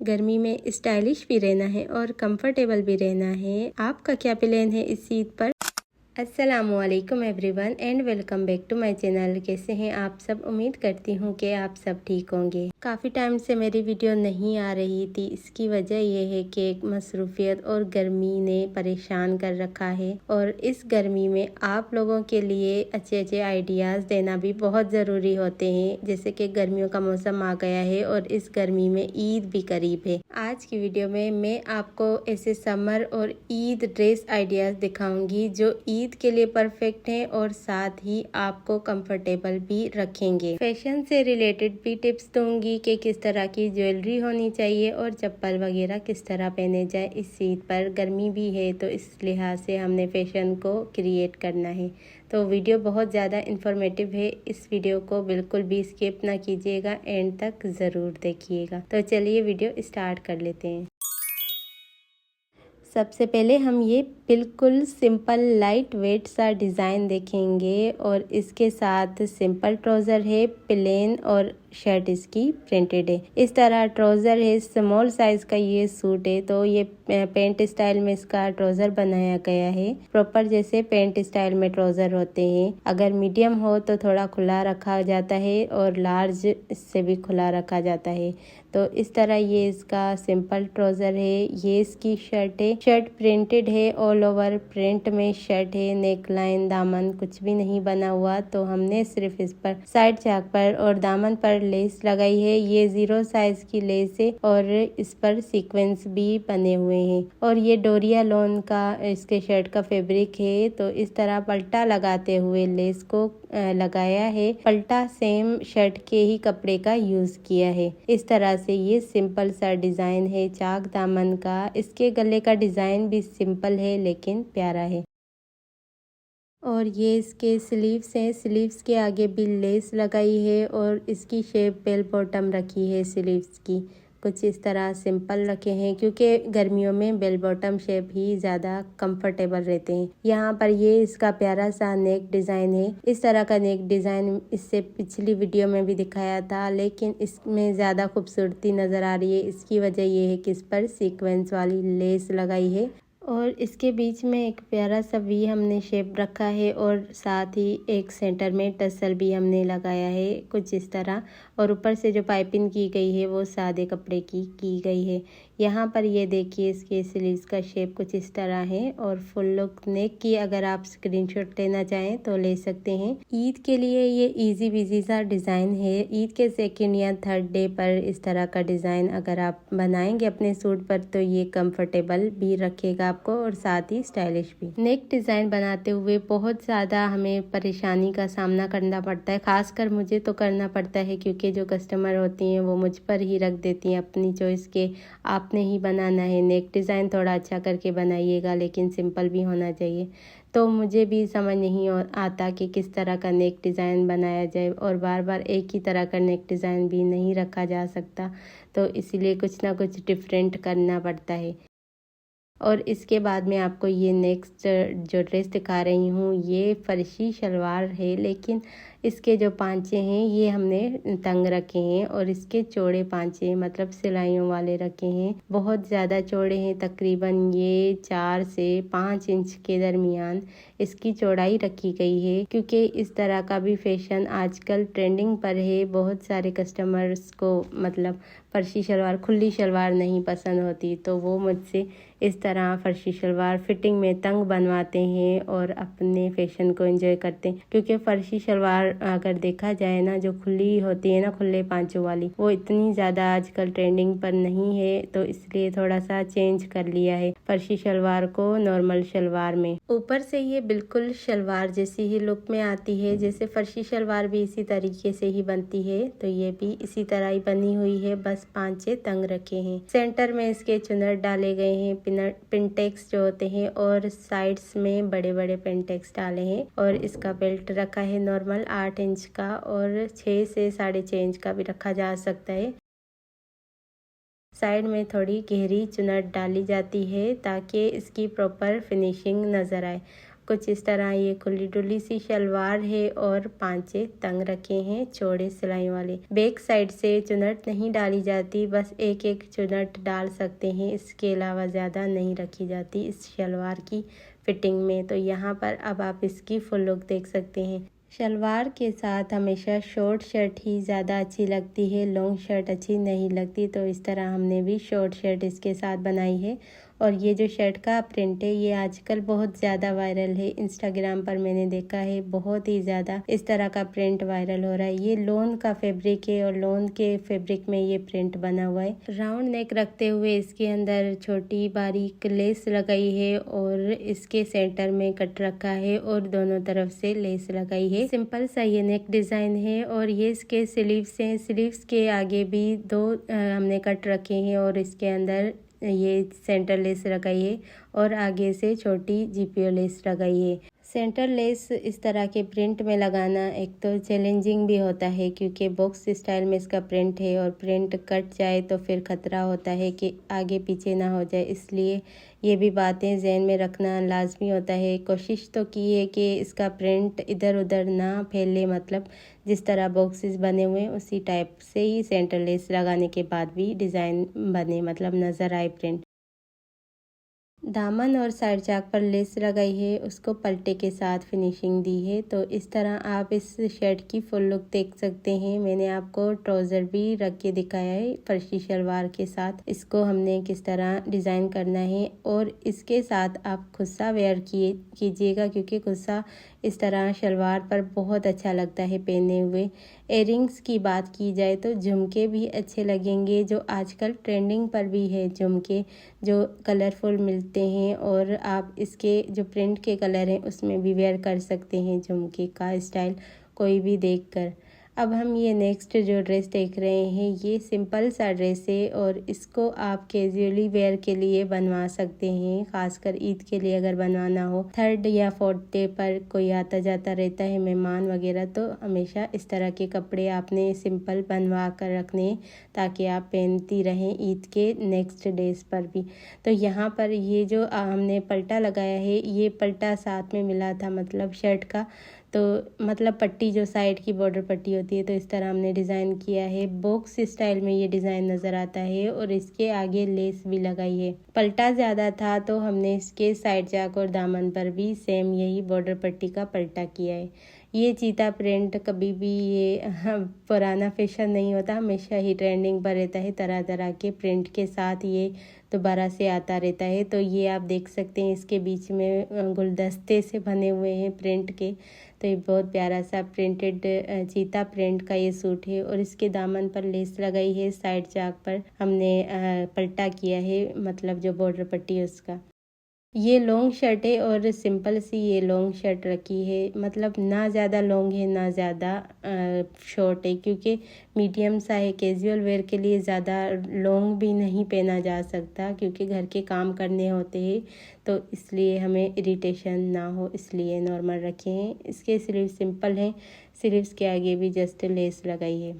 गर्मी में स्टाइलिश भी रहना है और कंफर्टेबल भी रहना है। आपका क्या प्लान है इस ईद पर? अस्सलामुअलैकुम everyone and welcome back to my channel. कैसे हैं आप सब? उम्मीद करती हूँ कि आप सब ठीक होंगे। काफ़ी टाइम से मेरी वीडियो नहीं आ रही थी। इसकी वजह यह है कि मसरूफियत और गर्मी ने परेशान कर रखा है और इस गर्मी में आप लोगों के लिए अच्छे अच्छे आइडियाज़ देना भी बहुत ज़रूरी होते हैं। जैसे कि गर्मियों का मौसम आ गया है और इस गर्मी में ईद भी करीब है। आज की वीडियो में मैं आपको ऐसे समर और ईद ड्रेस आइडियाज़ दिखाऊंगी जो ईद के लिए परफेक्ट हैं और साथ ही आपको कंफर्टेबल भी रखेंगे। फैशन से रिलेटेड भी टिप्स दूंगी कि किस तरह की ज्वेलरी होनी चाहिए और चप्पल वगैरह किस तरह पहने जाए। इस ईद पर गर्मी भी है तो इस लिहाज से हमने फैशन को क्रिएट करना है। तो वीडियो बहुत ज़्यादा इंफॉर्मेटिव है। इस वीडियो को बिल्कुल भी स्किप ना कीजिएगा, एंड तक ज़रूर देखिएगा। तो चलिए वीडियो स्टार्ट कर लेते हैं। सबसे पहले हम ये बिल्कुल सिंपल लाइट वेट सा डिज़ाइन देखेंगे और इसके साथ सिंपल ट्राउज़र है, प्लेन और शर्ट इसकी प्रिंटेड है। इस तरह ट्राउज़र है, स्मॉल साइज का ये सूट है तो ये पेंट स्टाइल में इसका ट्राउज़र बनाया गया है। प्रॉपर जैसे पेंट स्टाइल में ट्राउज़र होते हैं। अगर मीडियम हो तो थोड़ा खुला रखा जाता है और लार्ज इससे भी खुला रखा जाता है। तो इस तरह ये इसका सिंपल ट्राउज़र है। ये इसकी शर्ट है। शर्ट प्रिंटेड है, ऑल ओवर प्रिंट में शर्ट है। नेक लाइन, दामन कुछ भी नहीं बना हुआ, तो हमने सिर्फ इस पर साइड चाक पर और दामन पर लेस लगाई है। ये 0 साइज की लेस है और इस पर सीक्वेंस भी बने हुए हैं और ये डोरिया लॉन का इसके शर्ट का फैब्रिक है। तो इस तरह पल्टा लगाते हुए लेस को लगाया है। पल्टा सेम शर्ट के ही कपड़े का यूज किया है। इस तरह से ये सिंपल सा डिजाइन है चाक दामन का। इसके गले का डिजाइन भी सिंपल है लेकिन प्यारा है। और ये इसके स्लीव्स हैं। स्लीव्स के आगे भी लेस लगाई है और इसकी शेप बेल बॉटम रखी है। स्लीव्स की कुछ इस तरह सिंपल रखे हैं क्योंकि गर्मियों में बेल बॉटम शेप ही ज़्यादा कंफर्टेबल रहते हैं। यहाँ पर ये इसका प्यारा सा नेक डिज़ाइन है। इस तरह का नेक डिज़ाइन इससे पिछली वीडियो में भी दिखाया था, लेकिन इसमें ज़्यादा खूबसूरती नज़र आ रही है। इसकी वजह ये है कि इस पर सीक्वेंस वाली लेस लगाई है और इसके बीच में एक प्यारा सा वी हमने शेप रखा है और साथ ही एक सेंटर में टसल भी हमने लगाया है कुछ इस तरह। और ऊपर से जो पाइपिंग की गई है वो सादे कपड़े की गई है। यहाँ पर ये देखिए इसके स्लीव्स का शेप कुछ इस तरह है और फुल लुक नेक की अगर आप स्क्रीनशॉट लेना चाहें तो ले सकते हैं। ईद के लिए ये इजी बिजी सा डिज़ाइन है। ईद के सेकेंड या थर्ड डे पर इस तरह का डिज़ाइन अगर आप बनाएंगे अपने सूट पर तो ये कंफर्टेबल भी रखेगा आपको और साथ ही स्टाइलिश भी। नेक डिज़ाइन बनाते हुए बहुत ज़्यादा हमें परेशानी का सामना करना पड़ता है। खासकर मुझे तो करना पड़ता है क्योंकि जो कस्टमर होती हैं वो मुझ पर ही रख देती हैं अपनी चॉइस के आपने ही बनाना है। नेक डिज़ाइन थोड़ा अच्छा करके बनाइएगा लेकिन सिंपल भी होना चाहिए। तो मुझे भी समझ नहीं आता कि किस तरह का नेक डिज़ाइन बनाया जाए और बार बार एक ही तरह का नेक डिज़ाइन भी नहीं रखा जा सकता, तो इसीलिए कुछ ना कुछ डिफरेंट करना पड़ता है। और इसके बाद में आपको ये नेक्स्ट जो ड्रेस दिखा रही हूँ ये फर्शी शलवार है, लेकिन इसके जो पांचे हैं ये हमने तंग रखे हैं और इसके चौड़े पांचे मतलब सिलाइयों वाले रखे हैं। बहुत ज़्यादा चौड़े हैं, तकरीबन ये 4 से 5 इंच के दरमियान इसकी चौड़ाई रखी गई है क्योंकि इस तरह का भी फैशन आजकल ट्रेंडिंग पर है। बहुत सारे कस्टमर्स को मतलब फर्शी शलवार, खुली शलवार नहीं पसंद होती, तो वो मुझसे इस तरह फर्शी शलवार फिटिंग में तंग बनवाते हैं और अपने फैशन को एंजॉय करते हैं। क्योंकि फर्शी शलवार अगर देखा जाए ना, जो खुली होती है ना, खुले पांचों वाली, वो इतनी ज़्यादा आजकल ट्रेंडिंग पर नहीं है, तो इसलिए थोड़ा सा चेंज कर लिया है फर्शी शलवार को नॉर्मल शलवार में। ऊपर से ये बिल्कुल शलवार जैसी ही लुक में आती है, जैसे फर्शी शलवार भी इसी तरीके से ही बनती है, तो ये भी इसी तरह ही बनी हुई है, बस पांचे तंग रखे हैं। सेंटर में इसके चुनर डाले गए हैं, पिनटेक्स जो होते हैं, और साइड्स में बड़े बड़े पिनटेक्स डाले हैं। और इसका बेल्ट रखा है नॉर्मल 8 इंच का और 6 से 6.5 इंच का भी रखा जा सकता है। साइड में थोड़ी गहरी चुनट डाली जाती है ताकि इसकी प्रॉपर फिनिशिंग नज़र आए। कुछ इस तरह ये खुली डुली सी शलवार है और पांचे तंग रखे हैं चौड़े सिलाई वाले। बैक साइड से चुनट नहीं डाली जाती, बस एक एक चुनट डाल सकते हैं, इसके अलावा ज़्यादा नहीं रखी जाती इस शलवार की फिटिंग में। तो यहाँ पर अब आप इसकी फुल लुक देख सकते हैं। शलवार के साथ हमेशा शॉर्ट शर्ट ही ज़्यादा अच्छी लगती है, लॉन्ग शर्ट अच्छी नहीं लगती। तो इस तरह हमने भी शॉर्ट शर्ट इसके साथ बनाई है। और ये जो शर्ट का प्रिंट है ये आजकल बहुत ज़्यादा वायरल है, इंस्टाग्राम पर मैंने देखा है बहुत ही ज़्यादा इस तरह का प्रिंट वायरल हो रहा है। ये लोन का फैब्रिक है और लोन के फैब्रिक में ये प्रिंट बना हुआ है। राउंड नेक रखते हुए इसके अंदर छोटी बारीक लेस लगाई है और इसके सेंटर में कट रखा है और दोनों तरफ से लेस लगाई है। सिंपल सा ये नेक डिज़ाइन है और ये इसके स्लीव्स हैं। स्लीव्स के आगे भी दो हमने कट रखे हैं और इसके अंदर ये सेंटर लेस लगाई है और आगे से छोटी जीपीओ लेस लगाई है। सेंटर लेस इस तरह के प्रिंट में लगाना एक तो चैलेंजिंग भी होता है क्योंकि बॉक्स स्टाइल में इसका प्रिंट है और प्रिंट कट जाए तो फिर खतरा होता है कि आगे पीछे ना हो जाए, इसलिए ये भी बातें ज़हन में रखना लाजमी होता है। कोशिश तो की है कि इसका प्रिंट इधर उधर ना फैले, मतलब जिस तरह बॉक्सेस बने हुए हैं उसी टाइप से ही सेंटर लेस लगाने के बाद भी डिज़ाइन बने, मतलब नज़र आए प्रिंट। दामन और साइड चाक पर लेस लगाई है, उसको पल्टे के साथ फिनिशिंग दी है। तो इस तरह आप इस शर्ट की फुल लुक देख सकते हैं। मैंने आपको ट्राउज़र भी रख के दिखाया है फर्शी शलवार के साथ, इसको हमने किस तरह डिज़ाइन करना है। और इसके साथ आप खुस्सा वेयर कीजिएगा क्योंकि खुस्सा इस तरह शलवार पर बहुत अच्छा लगता है पहने हुए। इयररिंग्स की बात की जाए तो झुमके भी अच्छे लगेंगे, जो आजकल ट्रेंडिंग पर भी है झुमके, जो कलरफुल मिलते हैं और आप इसके जो प्रिंट के कलर हैं उसमें भी वेयर कर सकते हैं झुमके का स्टाइल कोई भी देखकर। अब हम ये नेक्स्ट जो ड्रेस देख रहे हैं ये सिंपल सा ड्रेस है और इसको आप कैजुअली वेयर के लिए बनवा सकते हैं, खासकर ईद के लिए अगर बनवाना हो। 3rd या 4th डे पर कोई आता जाता रहता है मेहमान वगैरह, तो हमेशा इस तरह के कपड़े आपने सिंपल बनवा कर रखने ताकि आप पहनती रहें ईद के नेक्स्ट डेज पर भी। तो यहाँ पर ये जो हमने पल्टा लगाया है ये पल्टा साथ में मिला था, मतलब शर्ट का, तो मतलब पट्टी जो साइड की बॉर्डर पट्टी होती है, तो इस तरह हमने डिज़ाइन किया है। बॉक्स स्टाइल में ये डिज़ाइन नज़र आता है और इसके आगे लेस भी लगाई है। पल्टा ज़्यादा था तो हमने इसके साइड चाक और दामन पर भी सेम यही बॉर्डर पट्टी का पल्टा किया है। ये चीता प्रिंट कभी भी ये पुराना फैशन नहीं होता, हमेशा ही ट्रेंडिंग पर रहता है। तरह तरह के प्रिंट के साथ ये दोबारा से आता रहता है। तो ये आप देख सकते हैं इसके बीच में गुलदस्ते से बने हुए हैं प्रिंट के। तो ये बहुत प्यारा सा प्रिंटेड चीता प्रिंट का ये सूट है और इसके दामन पर लेस लगाई है। साइड चाक पर हमने पल्टा किया है, मतलब जो बॉर्डर पट्टी है उसका। ये लॉन्ग शर्ट है और सिंपल सी ये लॉन्ग शर्ट रखी है, मतलब ना ज़्यादा लॉन्ग है ना ज़्यादा शॉर्ट है, क्योंकि मीडियम सा है। कैजुअल वेयर के लिए ज़्यादा लॉन्ग भी नहीं पहना जा सकता क्योंकि घर के काम करने होते हैं, तो इसलिए हमें इरिटेशन ना हो इसलिए नॉर्मल रखे हैं। इसके स्लीव सिंपल हैं, स्लीव्स के आगे भी जस्ट लेस लगाई है।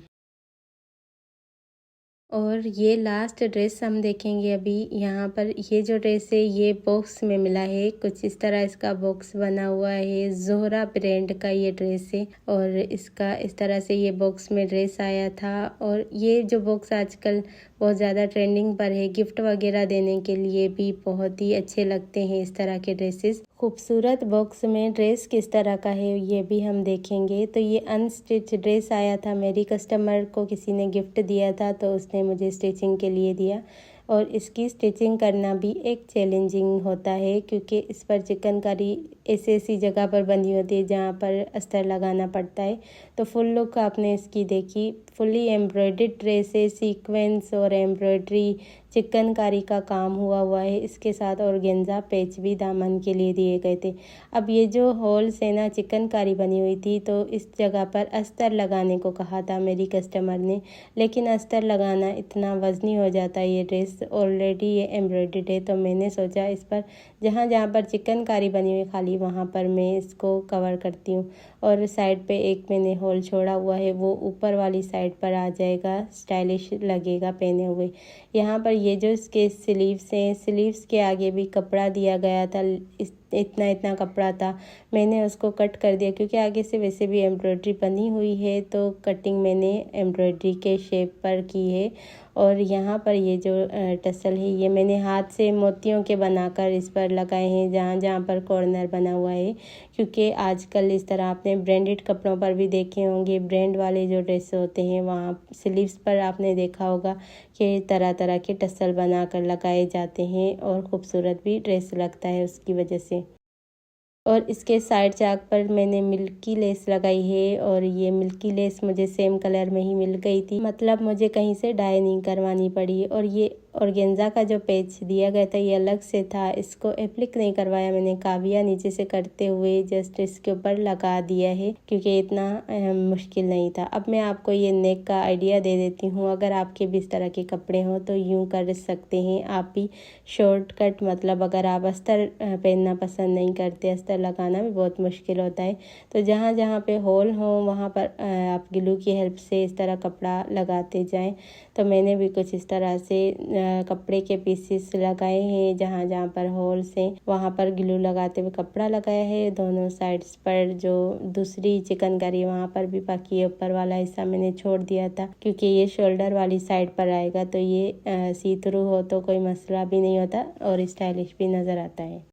और ये लास्ट ड्रेस हम देखेंगे अभी। यहाँ पर ये जो ड्रेस है ये बॉक्स में मिला है, कुछ इस तरह इसका बॉक्स बना हुआ है। जोहरा ब्रांड का ये ड्रेस है और इसका इस तरह से ये बॉक्स में ड्रेस आया था। और ये जो बॉक्स आजकल बहुत ज़्यादा ट्रेंडिंग पर है, गिफ्ट वगैरह देने के लिए भी बहुत ही अच्छे लगते हैं इस तरह के ड्रेसेस। खूबसूरत बॉक्स में ड्रेस किस तरह का है ये भी हम देखेंगे। तो ये अनस्टिच ड्रेस आया था, मेरी कस्टमर को किसी ने गिफ्ट दिया था तो उसने मुझे स्टिचिंग के लिए दिया। और इसकी स्टिचिंग करना भी एक चैलेंजिंग होता है क्योंकि इस पर चिकनकारी ऐसी जगह पर बंधी होती है जहाँ पर अस्तर लगाना पड़ता है। तो फुल लुक आपने इसकी देखी, फुली एम्ब्रॉयडर्ड ड्रेस है, सीक्वेंस और एम्ब्रॉयडरी चिकनकारी का काम हुआ है। इसके साथ ऑर्गेन्जा पैच भी दामन के लिए दिए गए थे। अब ये जो हॉल से ना चिकनकारी बनी हुई थी तो इस जगह पर अस्तर लगाने को कहा था मेरी कस्टमर ने, लेकिन अस्तर लगाना इतना वजनी हो जाता है। ये ड्रेस ऑलरेडी ये एम्ब्रॉयडर्ड है, तो मैंने सोचा इस पर जहाँ जहाँ पर चिकनकारी बनी हुई खाली वहाँ पर मैं इसको कवर करती हूँ। और साइड पे एक मैंने होल छोड़ा हुआ है, वो ऊपर वाली साइड पर आ जाएगा, स्टाइलिश लगेगा पहने हुए। यहाँ पर ये जो इसके स्लीव्स हैं, स्लीव्स के आगे भी कपड़ा दिया गया था इस इतना इतना कपड़ा था, मैंने उसको कट कर दिया क्योंकि आगे से वैसे भी एम्ब्रॉयडरी बनी हुई है, तो कटिंग मैंने एम्ब्रॉयडरी के शेप पर की है। और यहाँ पर ये जो टसल है ये मैंने हाथ से मोतियों के बनाकर इस पर लगाए हैं, जहाँ जहाँ पर कॉर्नर बना हुआ है। क्योंकि आजकल इस तरह आपने ब्रांडेड कपड़ों पर भी देखे होंगे, ब्रांड वाले जो ड्रेस होते हैं वहाँ स्लीव्स पर आपने देखा होगा कि तरह तरह के टसल बनाकर लगाए जाते हैं और खूबसूरत भी ड्रेस लगता है उसकी वजह से। और इसके साइड चाक पर मैंने मिल्की लेस लगाई है, और ये मिल्की लेस मुझे सेम कलर में ही मिल गई थी, मतलब मुझे कहीं से डाई नहीं करवानी पड़ी। और ये ऑर्गेन्जा का जो पेच दिया गया था ये अलग से था, इसको एप्लिक नहीं करवाया मैंने, काविया नीचे से करते हुए जस्ट इसके ऊपर लगा दिया है क्योंकि इतना मुश्किल नहीं था। अब मैं आपको ये नेक का आइडिया दे देती हूँ। अगर आपके भी इस तरह के कपड़े हों तो यूँ कर सकते हैं आप भी शॉर्टकट, मतलब अगर आप अस्तर पहनना पसंद नहीं करते, अस्तर लगाना भी बहुत मुश्किल होता है, तो जहाँ जहाँ पे होल हो वहाँ पर आप ग्लू की हेल्प से इस तरह कपड़ा लगाते जाएं। तो मैंने भी कुछ इस तरह से कपड़े के पीसेस लगाए हैं, जहाँ जहाँ पर होल्स हैं वहाँ पर ग्लू लगाते हुए कपड़ा लगाया है। दोनों साइड्स पर जो दूसरी चिकनकारी वहाँ पर भी, बाकी ऊपर वाला हिस्सा मैंने छोड़ दिया था क्योंकि ये शोल्डर वाली साइड पर आएगा, तो ये सी थ्रू हो तो कोई मसला भी नहीं होता और स्टाइलिश भी नज़र आता है।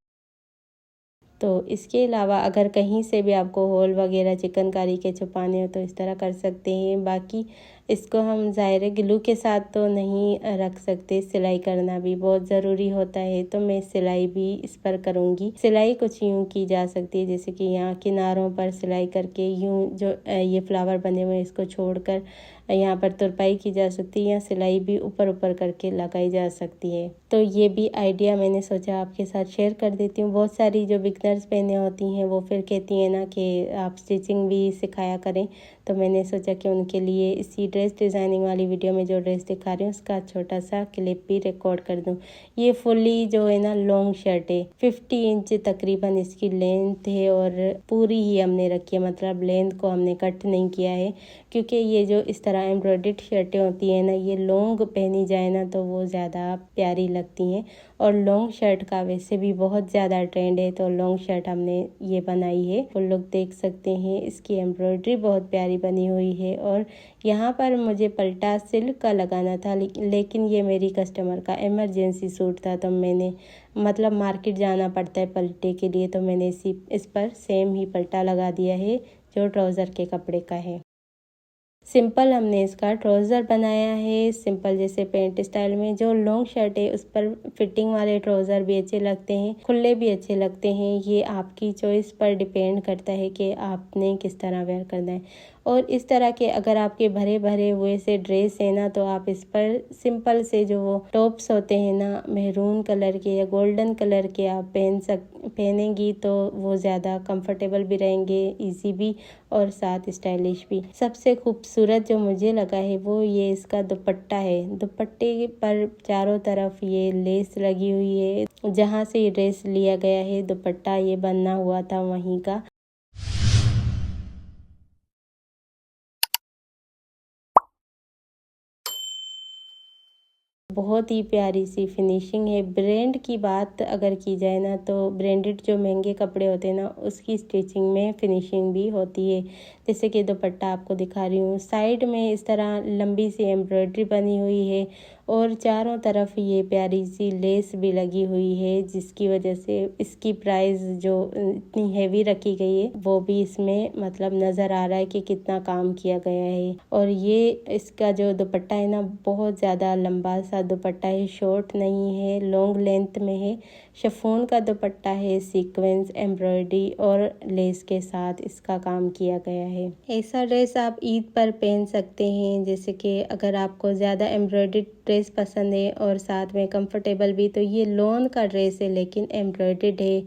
तो इसके अलावा अगर कहीं से भी आपको होल वगैरह चिकनकारी के छुपाने हो तो इस तरह कर सकते हैं। बाकी इसको हम ज़ाहिर है ग्लू के साथ तो नहीं रख सकते, सिलाई करना भी बहुत ज़रूरी होता है, तो मैं सिलाई भी इस पर करूँगी। सिलाई कुछ यूँ की जा सकती है जैसे कि यहाँ किनारों पर सिलाई करके यूँ जो ये फ्लावर बने हुए हैं इसको छोड़कर यहाँ पर तुरपाई की जा सकती है, या सिलाई भी ऊपर ऊपर करके लगाई जा सकती है। तो ये भी आइडिया मैंने सोचा आपके साथ शेयर कर देती हूँ। बहुत सारी जो बिगनर्स बहनें होती हैं वो फिर कहती हैं ना कि आप स्टिचिंग भी सिखाया करें, तो मैंने सोचा कि उनके लिए इसी ड्रेस डिज़ाइनिंग वाली वीडियो में जो ड्रेस दिखा रही हूँ उसका छोटा सा क्लिप भी रिकॉर्ड कर दूँ। ये फुली जो है ना लॉन्ग शर्ट है, 50 इंच तकरीबन इसकी लेंथ है, और पूरी ही हमने रखी है, मतलब लेंथ को हमने कट नहीं किया है क्योंकि ये जो इस तरह एम्ब्रॉयडर्ड शर्टें होती हैं ना ये लॉन्ग पहनी जाए ना तो वो ज़्यादा प्यारी लगती हैं, और लॉन्ग शर्ट का वैसे भी बहुत ज़्यादा ट्रेंड है, तो लॉन्ग शर्ट हमने ये बनाई है। फुल लुक देख सकते हैं, इसकी एम्ब्रॉयडरी बहुत प्यारी बनी हुई है। और यहाँ पर मुझे पल्टा सिल्क का लगाना था, लेकिन ये मेरी कस्टमर का इमरजेंसी सूट था, तो मैंने मतलब मार्केट जाना पड़ता है पल्टे के लिए, तो मैंने इस पर सेम ही पल्टा लगा दिया है जो ट्राउज़र के कपड़े का है। सिंपल हमने इसका ट्राउज़र बनाया है, सिंपल जैसे पेंट स्टाइल में। जो लॉन्ग शर्ट है उस पर फिटिंग वाले ट्राउज़र भी अच्छे लगते हैं, खुले भी अच्छे लगते हैं, ये आपकी चॉइस पर डिपेंड करता है कि आपने किस तरह वेयर करना है। और इस तरह के अगर आपके भरे भरे हुए से ड्रेस है ना तो आप इस पर सिंपल से जो वो टॉप्स होते हैं ना मेहरून कलर के या गोल्डन कलर के आप पहनेंगी तो वो ज़्यादा कंफर्टेबल भी रहेंगे, इजी भी और साथ स्टाइलिश भी। सबसे खूबसूरत जो मुझे लगा है वो ये इसका दुपट्टा है। दुपट्टे पर चारों तरफ ये लेस लगी हुई है, जहाँ से ये ड्रेस लिया गया है दुपट्टा ये बनना हुआ था वहीं का। बहुत ही प्यारी सी फिनिशिंग है। ब्रांड की बात अगर की जाए ना तो ब्रांडेड जो महंगे कपड़े होते हैं ना उसकी स्टिचिंग में फिनिशिंग भी होती है। जैसे कि दुपट्टा आपको दिखा रही हूँ, साइड में इस तरह लंबी सी एम्ब्रॉयडरी बनी हुई है और चारों तरफ ये प्यारी सी लेस भी लगी हुई है, जिसकी वजह से इसकी प्राइस जो इतनी हैवी रखी गई है वो भी इसमें मतलब नज़र आ रहा है कि कितना काम किया गया है। और ये इसका जो दुपट्टा है ना बहुत ज़्यादा लंबा सा दुपट्टा है, शॉर्ट नहीं है, लॉन्ग लेंथ में है। शिफॉन का दुपट्टा है, सीक्वेंस एम्ब्रॉयडरी और लेस के साथ इसका काम किया गया है। ऐसा ड्रेस आप ईद पर पहन सकते हैं, जैसे कि अगर आपको ज़्यादा एम्ब्रॉयडरी ड्रेस पसंद है और साथ में कंफर्टेबल भी, तो ये लॉन का ड्रेस है लेकिन एम्ब्रॉयडर्ड है।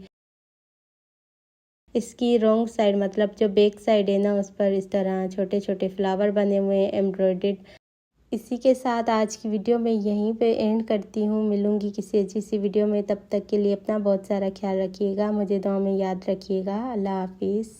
इसकी रॉन्ग साइड मतलब जो बैक साइड है ना उस पर इस तरह छोटे छोटे फ्लावर बने हुए हैं एम्ब्रॉयडर्ड। इसी के साथ आज की वीडियो मैं यहीं पे एंड करती हूँ। मिलूंगी किसी अच्छी सी वीडियो में, तब तक के लिए अपना बहुत सारा ख्याल रखिएगा, मुझे दुआ में याद रखिएगा। अल्लाह हाफिज़।